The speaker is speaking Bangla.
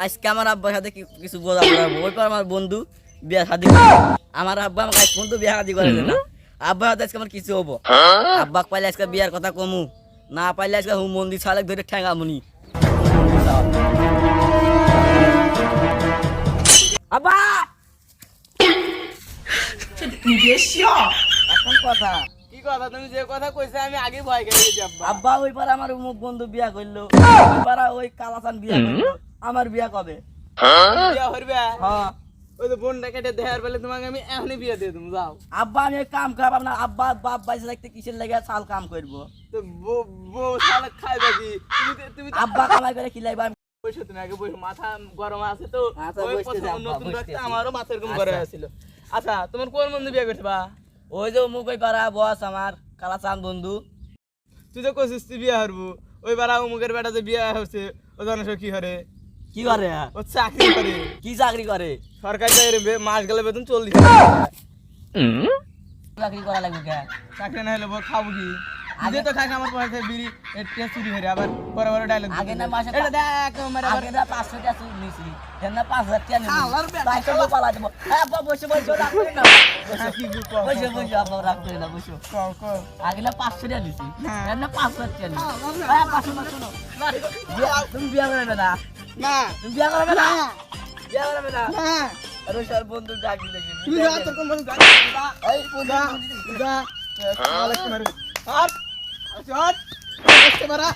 আজকে আমার আব্বার সাথে কিছু বোঝা পড়াবো। ওই পর আমার বন্ধু বিয়া শাদি আমার আব্বা আমাকে আজ পর্যন্ত বিয়া শাদি করে না। আব্বার হাতে আজকে আমার কিছু হবো। আব্বা পাইলে আজকে বিয়ার কথা কমু, না পাইলে আজকে হুম মন্দির সালেক ধরে ঠেঙ্গামুনি। আব্বা এখন কথা কি কথা তুমি যে কথা কইছে আমি আগে ভয় খেয়ে গেছি আব্বা। আব্বা ওই পারে আমার মুখ বন্ধু বিয়া করলো, ওই পারে ওই কালাচান বিয়া করলো। আমার বিয়া কবে? বিয়া হইবে? হ্যাঁ ওই তো বোনটা কেটে দেখার পেলে তোমাকে আমি এখনই বিয়ে দিয়ে দেবো, যাও। আব্বা আমি এক কাম খারাপ না, আব্বা বাপ বাইসে থাকতে কিসের লেগে সাল কাম করবো? তো বউ শালা খাইবে কি? তুমি তো আব্বা কামাই করে খিলাইবা। বসে, তুমি আগে বসে, মাথা গরম আছে তো। আচ্ছা, ওই বসতে প্রথম যা আব্বা, নতুন বসতে রাখতে যা। আমারও মাথা এরকম আচ্ছা। করে আসছিল। আচ্ছা, তোমার কোন বন্ধু বিয়ে করতে বা? ওই যে মুখ ওই পারা বস আমার কালাচান বন্ধু। তুই তো কইছিস তুই বিয়ে হারবো। ওই বারা অমুকের বেটা যে বিয়ে হচ্ছে ও জানো সে কি করে? কি করে? ও চাকরি করে। কি চাকরি করে? সরকারি চাকরি, মাস গেলে বেতন 40। চাকরি করা লাগবে কে? চাকরি না হলে বল খাবো কি? আগে তো খাই আমার পয়সা বিড়ি এটা চুরি হয়ে আবার বড় বড় ডায়লগ। আগে না মাসে এটা দেখ আমার আবার আগে না 500 টাকা চুল নিছি, দেন না 5000 টাকা নিছি। শালার বেটা। তাই তো পালা দেব। আব্বা বসে বসে রাখ করে না। কি গো বসে বসে আব্বা রাখ করে না, বসো। কও আগে না 500 টাকা নিছি, হ্যাঁ। দেন না 5000 টাকা নিছি। হ্যাঁ 500 না শোনো। তুমি বিয়া করবে না? না তুমি বিয়া করবে না? বিয়া করবে না? না আরে স্যার বন্ধু ডাক দিলে কি? তুই যা তোর কোন বন্ধু এই বন্ধু যা আলেক্স মারে আর চল আলেক্স মারা